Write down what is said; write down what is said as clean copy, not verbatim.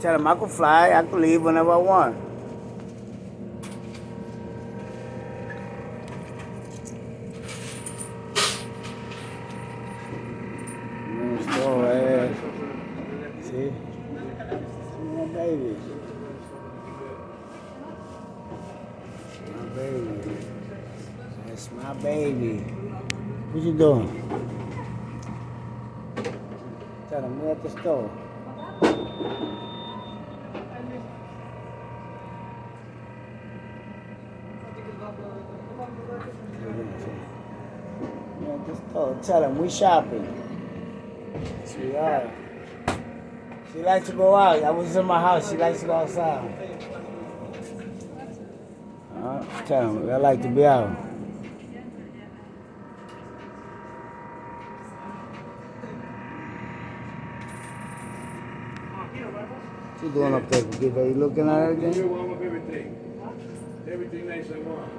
Tell him I can fly. I can leave whenever I want. Store ass. See? My baby. My baby. That's my baby. What you doing? Tell him we're at the store. We're at the store. Tell him we shopping. She are. She likes to go out. I was in my house. She likes to go outside. Tell him I like to be out. What you doing up there? You looking at her again? You warm up everything. Everything nice and warm.